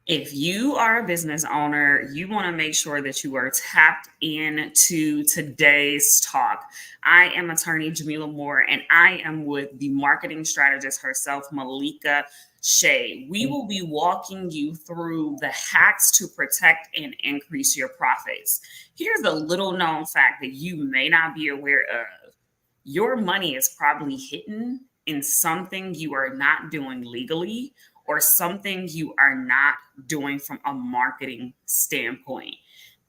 If you are a business owner, you want to make sure that you are tapped into today's talk. I am attorney Jamila Moore, and I am with the marketing strategist herself, Malika Shea. We will be walking you through the hacks to protect and increase your profits. Here's a little known fact that you may not be aware of. Your money is probably hidden in something you are not doing legally or something you are not doing from a marketing standpoint.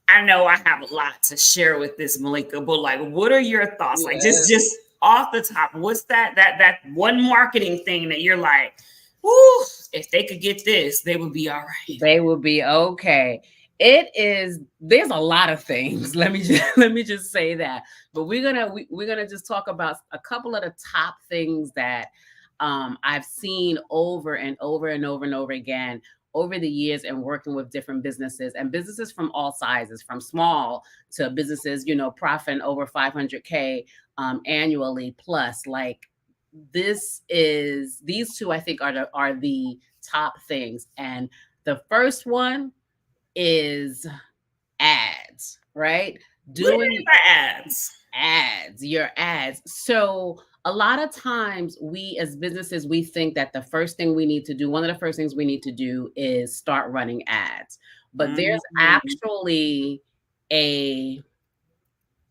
I know I have a lot to share with this, Malika, but like, what are your thoughts? Like, just off the top, what's that one marketing thing that you're like, whoo, if they could get this, they would be all right. They will be okay. There's a lot of things. Let me just say that. But we're gonna just talk about a couple of the top things that I've seen over and over and over and over again over the years and working with different businesses and businesses from all sizes, from small to businesses, profiting over 500K annually plus. Like, these two I think are the top things. And the first one is ads, right? What do you Doing mean by ads? your ads. So a lot of times we as businesses, we think that one of the first things we need to do is start running ads. But there's Mhm. actually a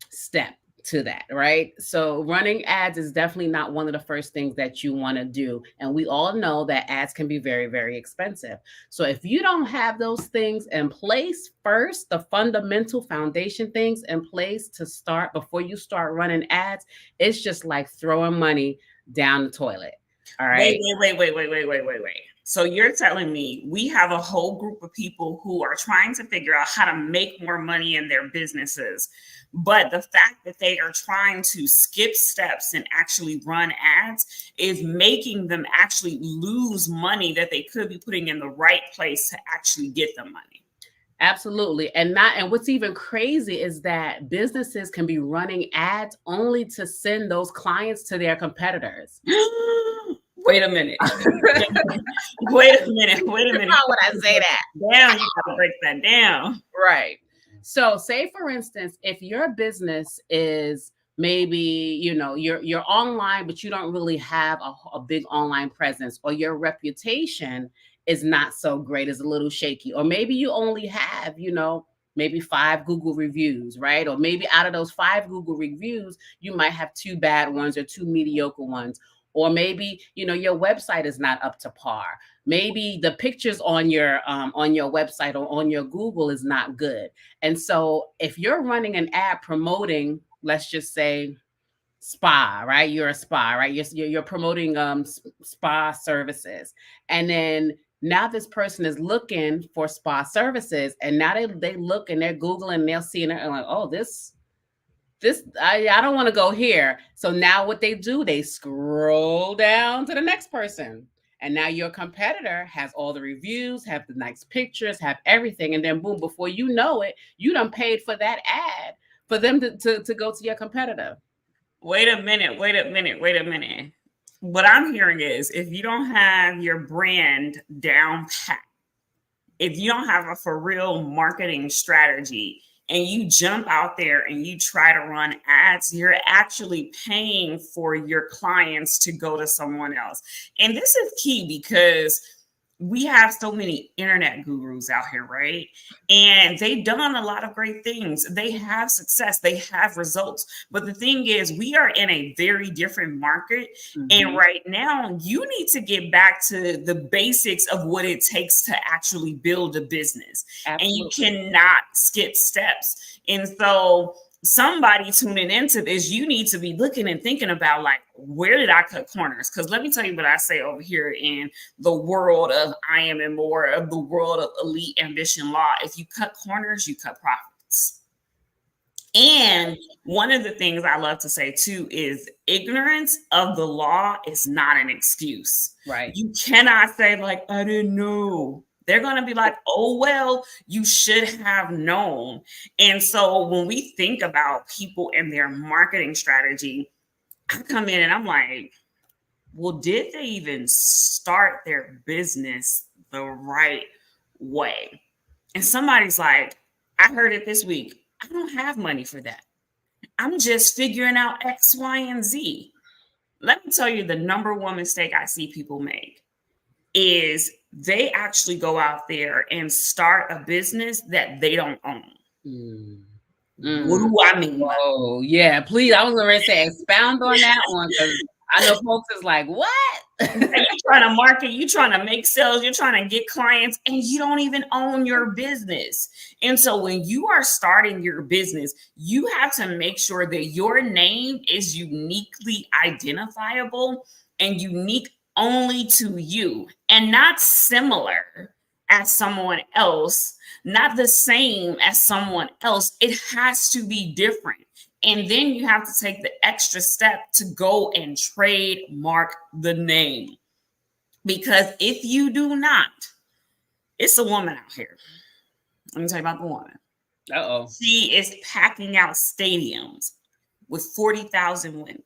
step to that, right? So running ads is definitely not one of the first things that you want to do. And we all know that ads can be very, very expensive. So if you don't have those things in place first, the fundamental foundation things in place to start before you start running ads, it's just like throwing money down the toilet. All Wait, right. wait, wait, wait, wait, wait, wait, wait, wait. So you're telling me we have a whole group of people who are trying to figure out how to make more money in their businesses. But the fact that they are trying to skip steps and actually run ads is making them actually lose money that they could be putting in the right place to actually get the money. Absolutely. And what's even crazy is that businesses can be running ads only to send those clients to their competitors. Wait a minute. Wait a minute. Wait a minute. How would I say that? Down. You got to break that down. Right. So say for instance, if your business is maybe, you're online, but you don't really have a big online presence, or your reputation is not so great, is a little shaky, or maybe you only have, maybe 5 Google reviews, right? Or maybe out of those 5 Google reviews, you might have 2 bad ones or 2 mediocre ones. Or maybe, your website is not up to par. Maybe the pictures on your website or on your Google is not good. And so if you're running an ad promoting, let's just say, spa, right? You're a spa, right? You're promoting spa services. And then now this person is looking for spa services, and now they look and they're Googling and they'll see and they're like, oh, I don't want to go here. So now what they do, they scroll down to the next person. And now your competitor has all the reviews, have the nice pictures, have everything. And then boom, before you know it, you done paid for that ad for them to go to your competitor. Wait a minute. Wait a minute. Wait a minute. What I'm hearing is if you don't have your brand down pat, if you don't have a for real marketing strategy and you jump out there and you try to run ads, you're actually paying for your clients to go to someone else. And this is key because we have so many internet gurus out here, right? And they've done a lot of great things. They have success, they have results. But the thing is, we are in a very different market. And Mhm. right now, you need to get back to the basics of what it takes to actually build a business. And you Absolutely. cannot skip steps. And so, somebody tuning into this, you need to be looking and thinking about like, where did I cut corners? Because let me tell you what I say over here in the world of I am and more of the world of elite ambition law. If you cut corners, you cut profits. And one of the things I love to say too is ignorance of the law is not an excuse. Right. You cannot say, like, I didn't know. They're going to be like, oh, well, you should have known. And so when we think about people and their marketing strategy, I come in and I'm like, well, did they even start their business the right way. And somebody's like, I heard it this week. I don't have money for that. I'm just figuring out X, Y, and Z. Let me tell you the number one mistake I see people make is they actually go out there and start a business that they don't own. Mm. What do I mean by that? Oh, yeah. Please, I was going to say expound on that one because I know folks is like, what? You're trying to market, you're trying to make sales, you're trying to get clients, and you don't even own your business. And so when you are starting your business, you have to make sure that your name is uniquely identifiable and unique only to you and not similar as someone else, not the same as someone else. It has to be different. And then you have to take the extra step to go and trademark the name. Because if you do not, it's a woman out here. Let me tell you about the woman. Uh-oh. She is packing out stadiums with 40,000 women.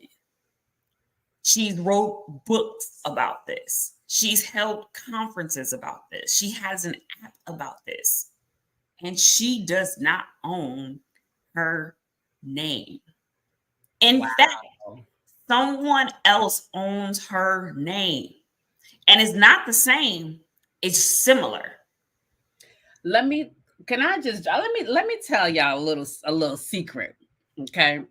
She's wrote books about this. She's held conferences about this. She has an app about this. And she does not own her name. In fact, someone else owns her name. And it's not the same, it's similar. Let me tell y'all a little secret. Okay.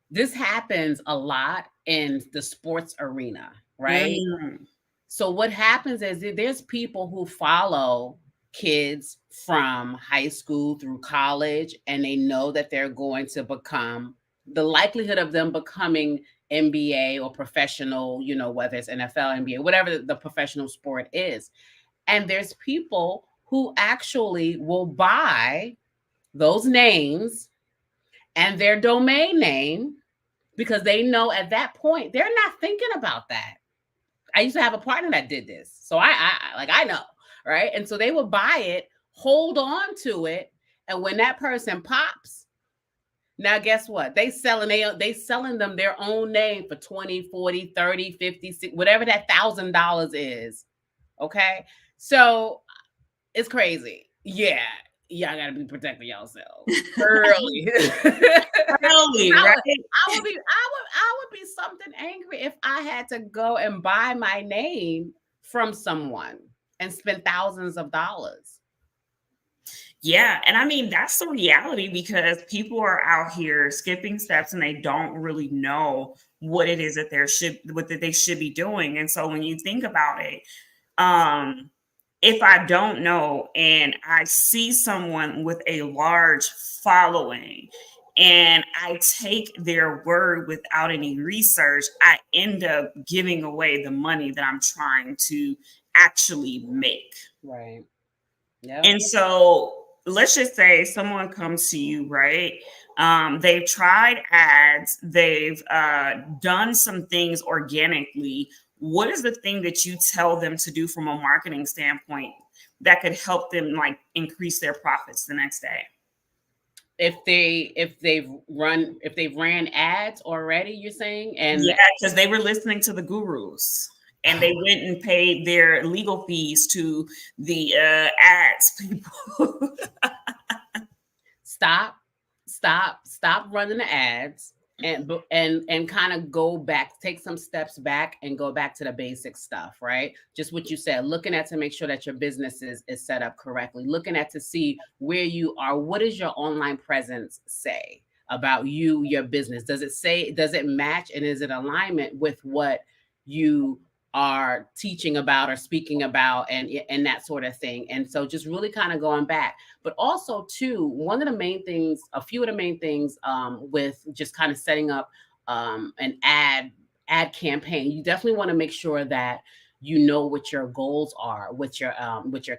This happens a lot in the sports arena, right? Mm. So what happens is there's people who follow kids from high school through college, and they know that they're going to become the likelihood of them becoming NBA or professional, you know, whether it's NFL, NBA, whatever the professional sport is. And there's people who actually will buy those names and their domain name because they know at that point they're not thinking about that. I used to have a partner that did this. So I know, right? And so they would buy it, hold on to it, and when that person pops, now guess what? They selling them their own name for 20, 40, 30, 50, 60, whatever that $1,000 is. Okay? So it's crazy. Yeah. Y'all gotta be protecting yourselves early. Early, right? I would be something angry if I had to go and buy my name from someone and spend thousands of dollars. Yeah, and I mean that's the reality because people are out here skipping steps and they don't really know what it is that they should be doing. And so when you think about it, um, if I don't know and I see someone with a large following and I take their word without any research, I end up giving away the money that I'm trying to actually make. Right. Yeah. And so let's just say someone comes to you, right? They've tried ads, they've done some things organically. What is the thing that you tell them to do from a marketing standpoint that could help them like increase their profits the next day? If they've ran ads already, you're saying? And yeah, because they were listening to the gurus and they went and paid their legal fees to the ads people. Stop running the ads and kind of go back, take some steps back and go back to the basic stuff, right? Just what you said, looking at to make sure that your business is set up correctly, looking at to see where you are. What does your online presence say about you, your business? Does it match and is it alignment with what you are teaching about or speaking about and that sort of thing? And so just really kind of going back. But also too, a few of the main things with just kind of setting up an ad campaign, you definitely want to make sure that you know what your goals are with your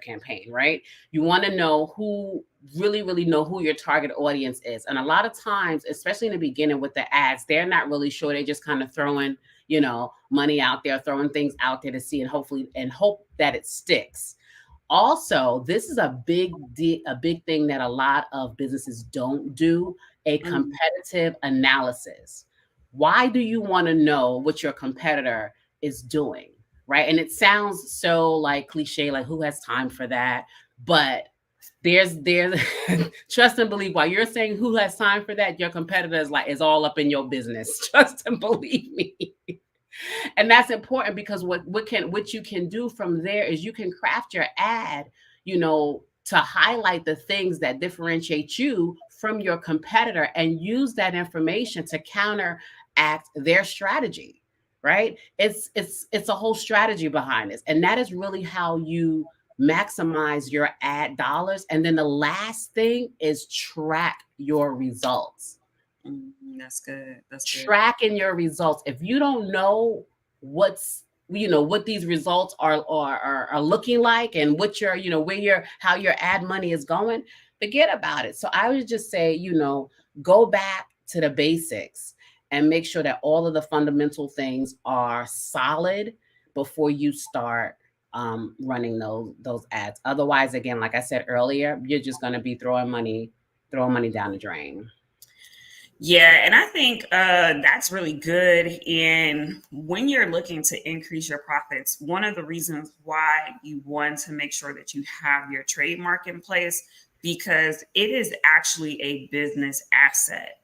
campaign, right? You want to know really know who your target audience is. And a lot of times, especially in the beginning with the ads, they're not really sure. They just kind of throwing, money out there, throwing things out there to see and hope that it sticks. Also, this is a big thing that a lot of businesses don't do, a competitive analysis. Why do you want to know what your competitor is doing? right? And it sounds so like cliche, like who has time for that? But there's trust and believe, while you're saying who has time for that, your competitor is all up in your business. Trust and believe me. And that's important, because what you can do from there is you can craft your ad, to highlight the things that differentiate you from your competitor, and use that information to counteract their strategy, right? It's a whole strategy behind this, and that is really how you maximize your ad dollars. And then the last thing is track your results. That's good. That's good. Tracking your results. If you don't know what these results are looking like, and what your how your ad money is going, forget about it. So I would just say, go back to the basics and make sure that all of the fundamental things are solid before you start running those ads. Otherwise, again, like I said earlier, you're just going to be throwing money down the drain. Yeah, and I think that's really good. And when you're looking to increase your profits, one of the reasons why you want to make sure that you have your trademark in place, because it is actually a business asset,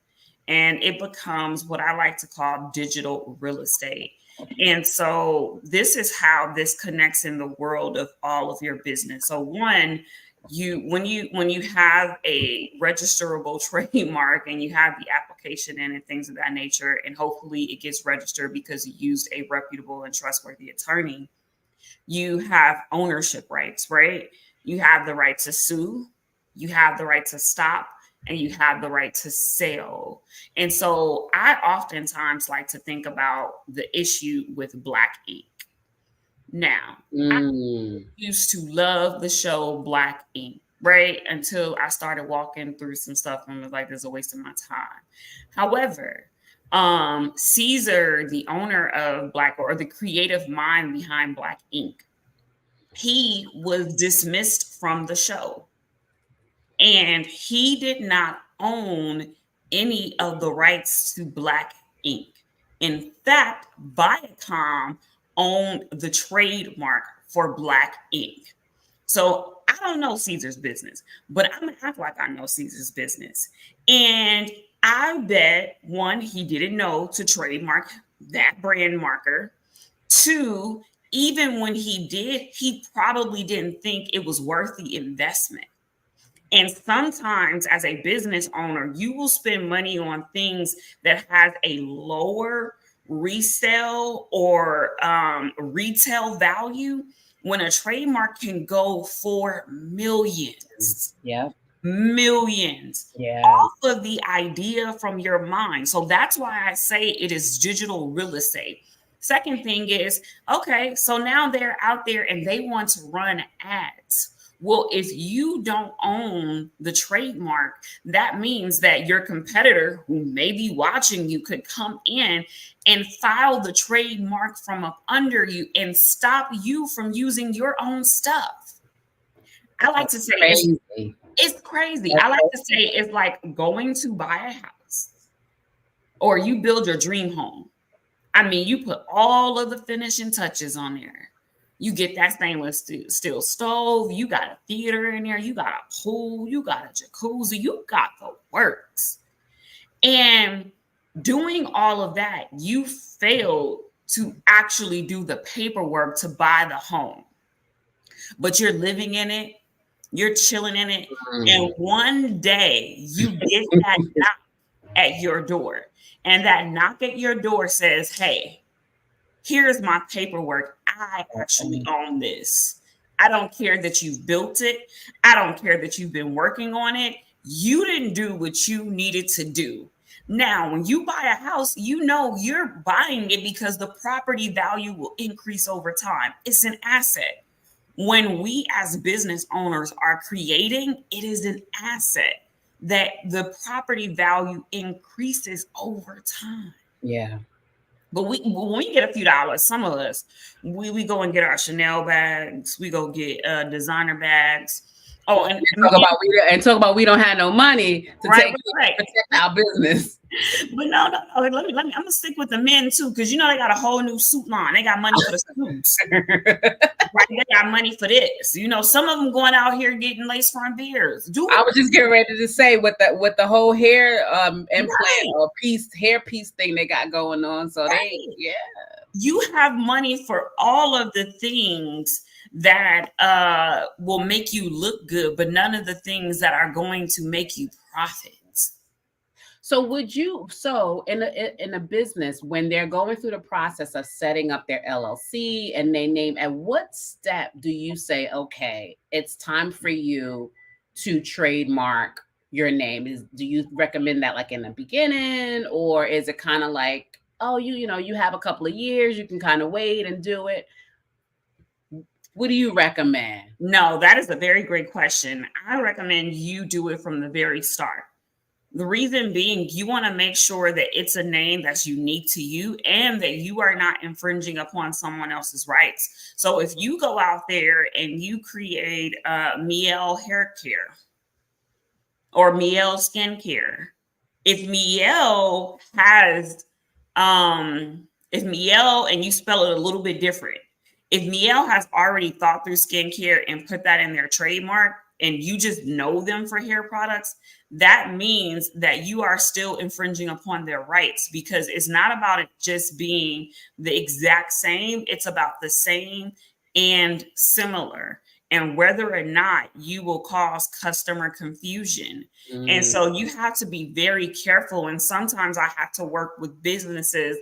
and it becomes what I like to call digital real estate. And so this is how this connects in the world of all of your business. So one, when you have a registerable trademark and you have the application in and things of that nature, and hopefully it gets registered because you used a reputable and trustworthy attorney, you have ownership rights, right? You have the right to sue, you have the right to stop, and you have the right to sell. And so I oftentimes like to think about the issue with Black ink. Now, I used to love the show Black ink, right? Until I started walking through some stuff and was like, "This is a waste of my time." However, Caesar, the owner of Black, or the creative mind behind Black ink, he was dismissed from the show, and he did not own any of the rights to Black ink. In fact, Viacom owned the trademark for Black ink. So I don't know Caesar's business, but I'm gonna act like I know Caesar's business. And I bet, one, he didn't know to trademark that brand marker. Two, even when he did, he probably didn't think it was worth the investment. And sometimes as a business owner, you will spend money on things that has a lower resale or retail value, when a trademark can go for millions. Yeah. Millions. Yeah. Off of the idea from your mind. So that's why I say it is digital real estate. Second thing is, okay, so now they're out there and they want to run ads. Well, if you don't own the trademark, that means that your competitor, who may be watching you, could come in and file the trademark from up under you and stop you from using your own stuff. I like to say it's crazy. I like to say it's like going to buy a house, or you build your dream home. I mean, you put all of the finishing touches on there. You get that stainless steel stove. You got a theater in there. You got a pool. You got a jacuzzi. You got the works. And doing all of that, you failed to actually do the paperwork to buy the home. But you're living in it. You're chilling in it. And one day you get that knock at your door. And that knock at your door says, "Hey, here's my paperwork. I actually own this. I don't care that you've built it. I don't care that you've been working on it. You didn't do what you needed to do." Now, when you buy a house, you know you're buying it because the property value will increase over time. It's an asset. When we as business owners are creating, it is an asset that the property value increases over time. Yeah. But when we get a few dollars, some of us, we go and get our Chanel bags. We go get designer bags. Oh, and talk about we don't have no money to protect our business. But no. Let me. I'm gonna stick with the men too, because they got a whole new suit line. They got money for the suits, right? They got money for this. Some of them going out here getting lace front beards. Do I it was just getting ready to say with the whole hair implant right, or hair piece thing they got going on. So they, right. yeah. You have money for all of the things that will make you look good, but none of the things that are going to make you profit. So in a business, when they're going through the process of setting up their LLC and they name, at what step do you say, okay, it's time for you to trademark your name? Do you recommend that like in the beginning, or is it kind of like, oh, you have a couple of years, you can kind of wait and do it? What do you recommend? No, that is a very great question. I recommend you do it from the very start. The reason being, you want to make sure that it's a name that's unique to you and that you are not infringing upon someone else's rights. So if you go out there and you create Miel Hair Care or Miel Skincare, if Miel has, if Miel, and you spell it a little bit different, if Miel has already thought through skincare and put that in their trademark, and you just know them for hair products, that means that you are still infringing upon their rights, because it's not about it just being the exact same. It's about the same and similar, and whether or not you will cause customer confusion. And Mm, so you have to be very careful. And sometimes I have to work with businesses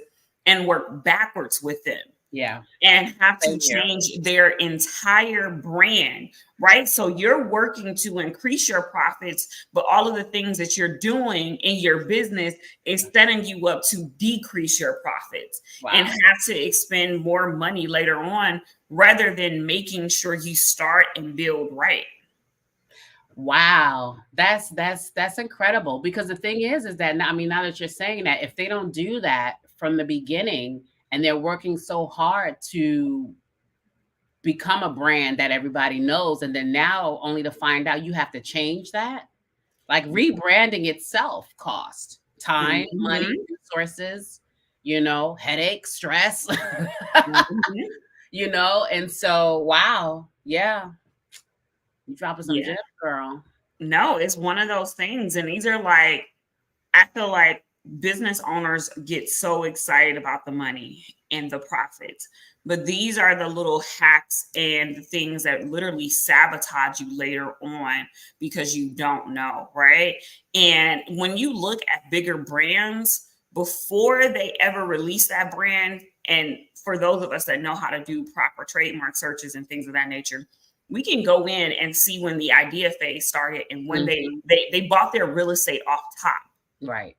and work backwards with them yeah, and have to same here. change their entire brand, right? So you're working to increase your profits, but all of the things that you're doing in your business is setting you up to decrease your profits and Wow. have to expend more money later on, rather than making sure you start and build right. Wow, that's incredible, because the thing is that now, I mean, now that you're saying that, if they don't do that from the beginning and they're working so hard to become a brand that everybody knows, and then now only to find out you have to change that, like rebranding itself cost time, money, Mhm, resources, headache, stress, mhm. and so wow, yeah, you dropping some Yeah. gems, girl. No, it's one of those things. And these are like, I feel like business owners get so excited about the money and the profits, but these are the little hacks and the things that literally sabotage you later on because you don't know, right? And when you look at bigger brands, before they ever release that brand, and for those of us that know how to do proper trademark searches and things of that nature, we can go in and see when the idea phase started and when they Mhm. they, they bought their real estate off top. Right.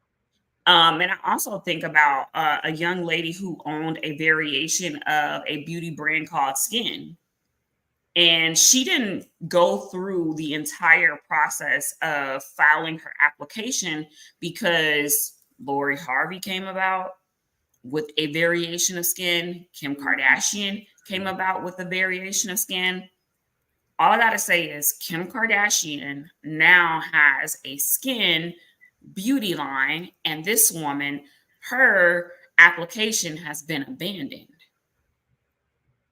And I also think about a young lady who owned a variation of a beauty brand called Skin. And she didn't go through the entire process of filing her application because Lori Harvey came about with a variation of Skin. Kim Mhm. Kardashian came about with a variation of Skin. All I got to say is Kim Kardashian now has a skin beauty line, and this woman, her application has been abandoned.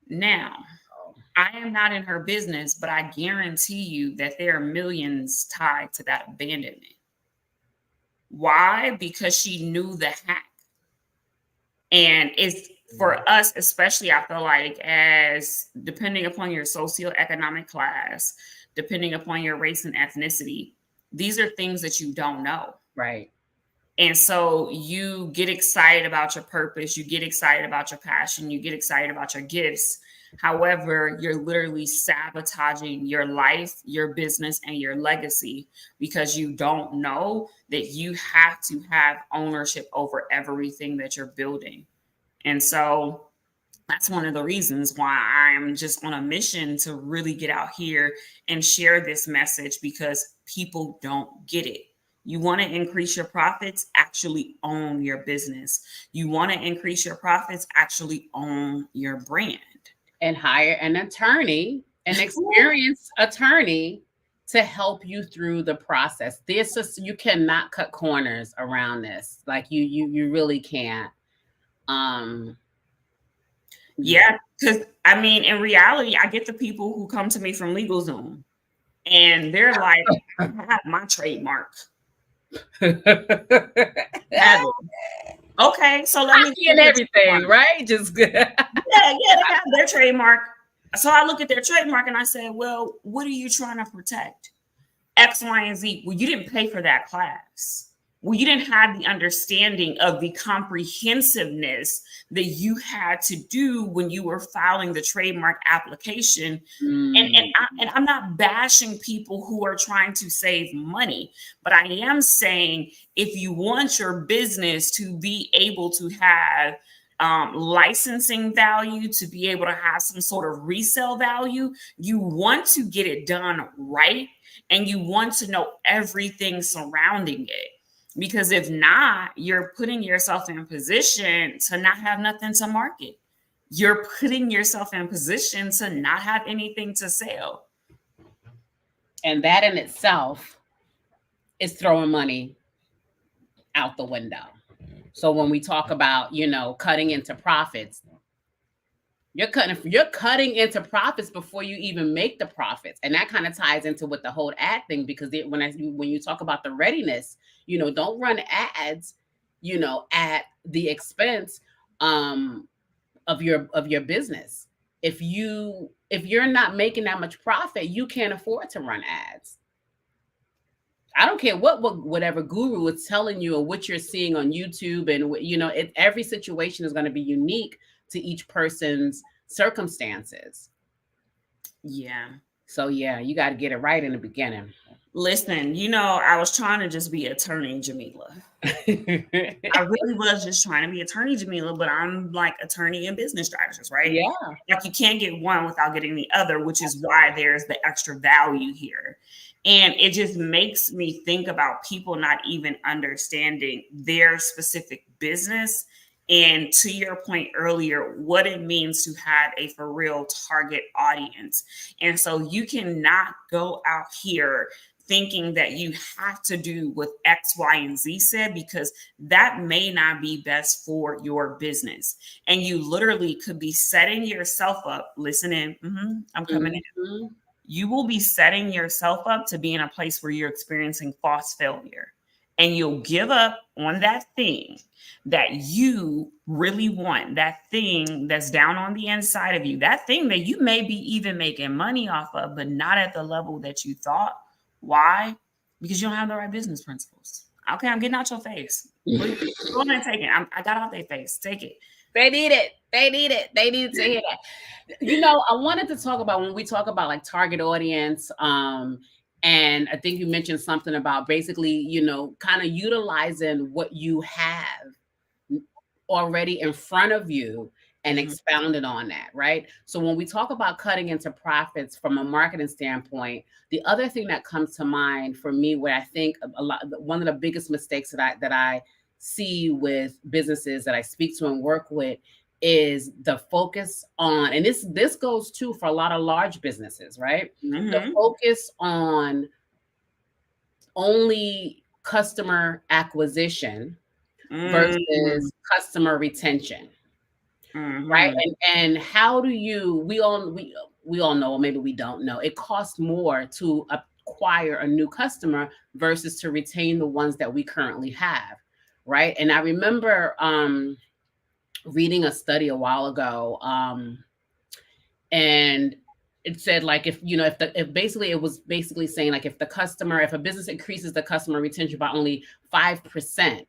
Now, I am not in her business, but I guarantee you that there are millions tied to that abandonment. Why? Because she knew the hack. And it's for us, especially, I feel like, as depending upon your socioeconomic class, depending upon your race and ethnicity, these are things that you don't know. Right. And so you get excited about your purpose, you get excited about your passion, you get excited about your gifts. However, you're literally sabotaging your life, your business, and your legacy because you don't know that you have to have ownership over everything that you're building. And so that's one of the reasons why I'm just on a mission to really get out here and share this message, because people don't get it. You want to increase your profits, actually own your business. You want to increase your profits, actually own your brand. And hire an attorney, an experienced attorney, to help you through the process. This is, you cannot cut corners around this. Like you really can't. Um Yeah, because I mean, in reality, I get the people who come to me from LegalZoom and they're like, I have my trademark. Have it. Okay, so let me and everything, right? Just yeah, they have their trademark. So I look at their trademark and I say, well, what are you trying to protect? X, Y, and Z. Well, you didn't pay for that class. Well, you didn't have the understanding of the comprehensiveness that you had to do when you were filing the trademark application. And I'm not bashing people who are trying to save money, but I am saying if you want your business to be able to have licensing value, to be able to have some sort of resale value, you want to get it done right and you want to know everything surrounding it. Because if not, you're putting yourself in position to not have nothing to market. You're putting yourself in position to not have anything to sell. And that in itself is throwing money out the window. So when we talk about, cutting into profits, you're cutting into profits before you even make the profits. And that kind of ties into with the whole ad thing, because when you talk about the readiness, don't run ads, at the expense of your business. If you're not making that much profit, you can't afford to run ads. I don't care whatever guru is telling you or what you're seeing on YouTube, and every situation is going to be unique to each person's circumstances. Yeah. So yeah, you got to get it right in the beginning. Listen, I was trying to just be Attorney Jamila. I really was just trying to be Attorney Jamila, but I'm like attorney and business strategist, right? Yeah. Like you can't get one without getting the other, which is why there's the extra value here. And it just makes me think about people not even understanding their specific business. And to your point earlier, what it means to have a for real target audience. And so you cannot go out here thinking that you have to do what X, Y, and Z said, because that may not be best for your business. And you literally could be setting yourself up, listening, I'm coming in. You will be setting yourself up to be in a place where you're experiencing false failure. And you'll give up on that thing that you really want, that thing that's down on the inside of you, that thing that you may be even making money off of, but not at the level that you thought. Why? Because you don't have the right business principles. Okay, I'm getting out your face. Go ahead and take it. I got out their face. Take it. They need it. They need it. They need to hear that. I wanted to talk about, when we talk about like target audience, and I think you mentioned something about basically, kind of utilizing what you have already in front of you and expounded on that, right? So when we talk about cutting into profits from a marketing standpoint, the other thing that comes to mind for me, where I think one of the biggest mistakes that I see with businesses that I speak to and work with, is the focus on, and this goes too for a lot of large businesses, right? The focus on only customer acquisition versus customer retention. Right. And how do we all know, or maybe we don't know, it costs more to acquire a new customer versus to retain the ones that we currently have. Right. And I remember reading a study a while ago, and it said, like, if it was basically saying, like, if a business increases the customer retention by only 5%,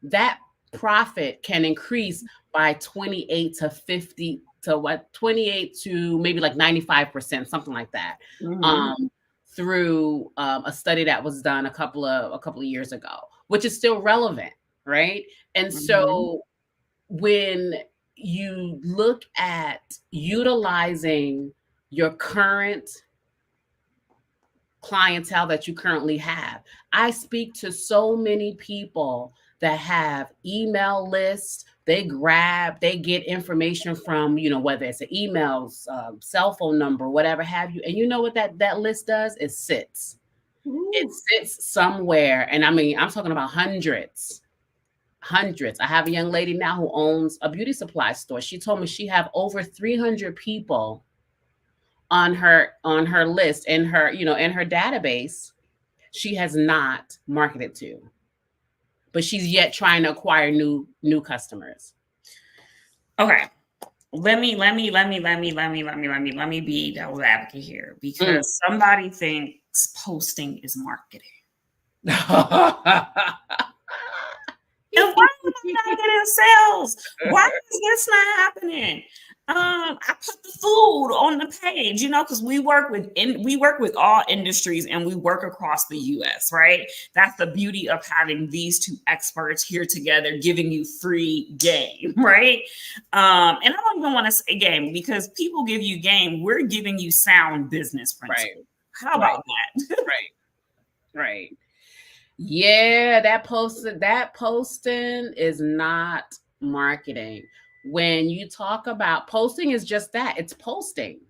that profit can increase by 28 to 50 to 28 to maybe like 95%, something like that. Through a study that was done a couple of years ago, which is still relevant, right? And so when you look at utilizing your current clientele that you currently have, I speak to so many people that have email lists, they get information from, whether it's an email, cell phone number, whatever have you. And you know what that list does? It sits somewhere. And I mean, I'm talking about hundreds. I have a young lady now who owns a beauty supply store. She told me she have over 300 people on her list, in her database. She has not marketed to, but she's yet trying to acquire new customers. Okay. Let me be devil's advocate here, because somebody thinks posting is marketing. And why am I not getting sales? Why is this not happening? I put the food on the page, because we work with all industries, and we work across the US, right? That's the beauty of having these two experts here together, giving you free game, right? And I don't even want to say game, because people give you game. We're giving you sound business principles. Right. How about that? Right. Yeah, that posting is not marketing. When you talk about posting, is just that. It's posting,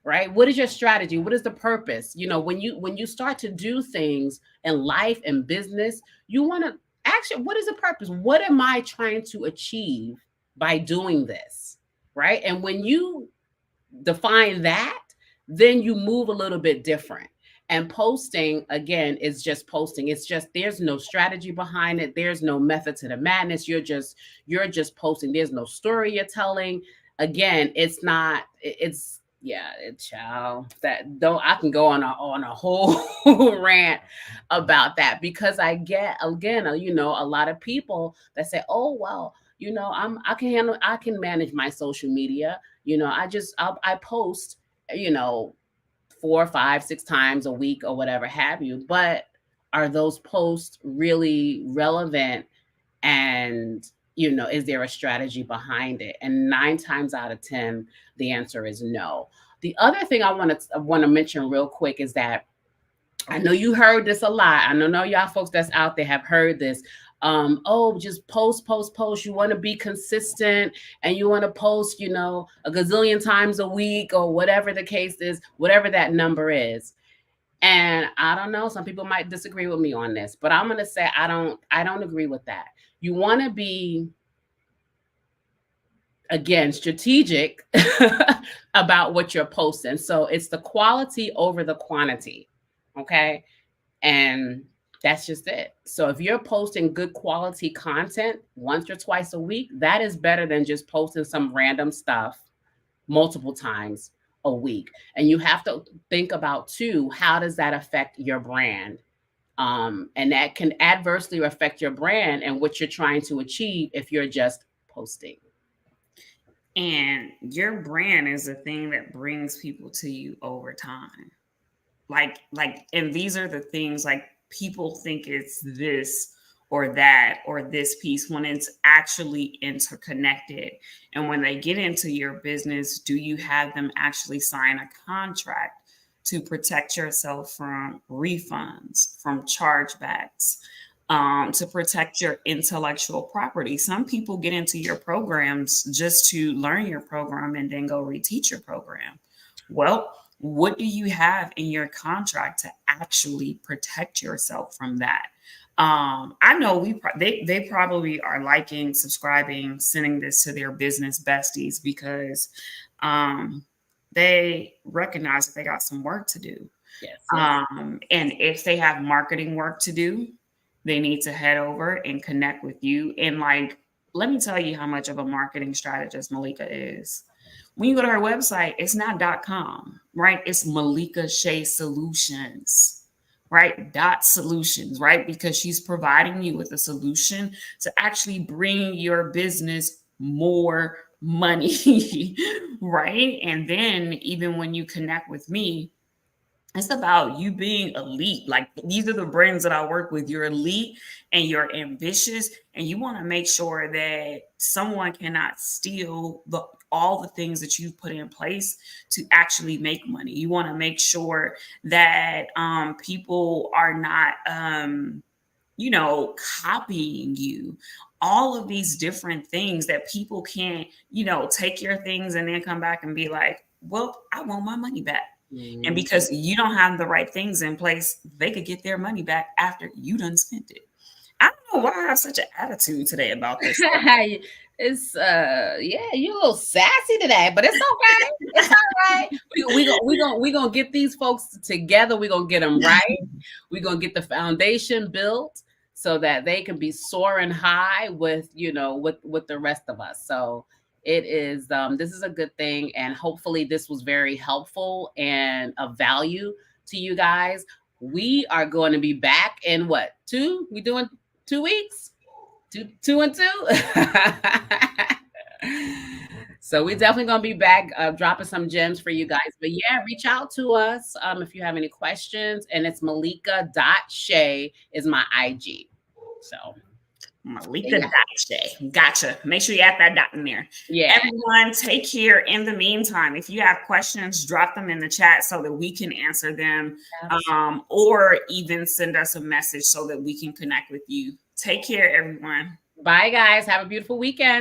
right? What is your strategy? What is the purpose? When you start to do things in life and business, you want to actually, what is the purpose? What am I trying to achieve by doing this? Right? And when you define that, then you move a little bit different. And posting, again, is just posting. It's just, there's no strategy behind it. There's no method to the madness. You're just posting. There's no story you're telling. Again, it's child, that though I can go on a whole rant about that, because I get, again, a lot of people that say, oh, well, I can manage my social media. I post, 4, 5, 6 times a week or whatever have you. But are those posts really relevant? And, is there a strategy behind it? And 9 times out of 10, the answer is no. The other thing I want to mention real quick is that I know you heard this a lot. I know y'all folks that's out there have heard this. Just post. You want to be consistent, and you want to post, a gazillion times a week, or whatever the case is, whatever that number is. And I don't know, some people might disagree with me on this, but I'm going to say I don't agree with that. You want to be, again, strategic about what you're posting. So it's the quality over the quantity. Okay. And that's just it. So if you're posting good quality content once or twice a week, that is better than just posting some random stuff multiple times a week. And you have to think about too, how does that affect your brand? And that can adversely affect your brand and what you're trying to achieve if you're just posting. And your brand is the thing that brings people to you over time. And these are the things, like, people think it's this or that or this piece, when it's actually interconnected. And when they get into your business, do you have them actually sign a contract to protect yourself from refunds, from chargebacks, to protect your intellectual property? Some people get into your programs just to learn your program and then go reteach your program. Well, what do you have in your contract to actually protect yourself from that? I know they probably are liking, subscribing, sending this to their business besties, because they recognize that they got some work to do. Yes. And if they have marketing work to do, they need to head over and connect with you. And, like, let me tell you how much of a marketing strategist Malika is. When you go to her website, it's not .com, right? It's Malika Shea Solutions, right? .solutions, right? Because she's providing you with a solution to actually bring your business more money, right? And then even when you connect with me, it's about you being elite. Like, these are the brands that I work with. You're elite and you're ambitious, and you want to make sure that someone cannot steal all the things that you've put in place to actually make money. You want to make sure that people are not, copying you all of these different things that people can't, take your things and then come back and be like, well, I want my money back. And because you don't have the right things in place, they could get their money back after you done spent it. I don't know why I have such an attitude today about this. It's yeah, you're a little sassy today, but it's okay. It's all right. We gonna get these folks together. We're gonna get them right. We're gonna get the foundation built so that they can be soaring high with with the rest of us. So it is this is a good thing, and hopefully this was very helpful and of value to you guys. We are going to be back in what, 2? We doing 2 weeks? Two and 2. So we're definitely going to be back dropping some gems for you guys. But yeah, reach out to us if you have any questions. And it's Malika.Shea is my IG. So Malika.Shea. Gotcha. Make sure you add that dot in there. Yeah. Everyone, take care. In the meantime, if you have questions, drop them in the chat so that we can answer them, or even send us a message so that we can connect with you. Take care, everyone. Bye, guys. Have a beautiful weekend.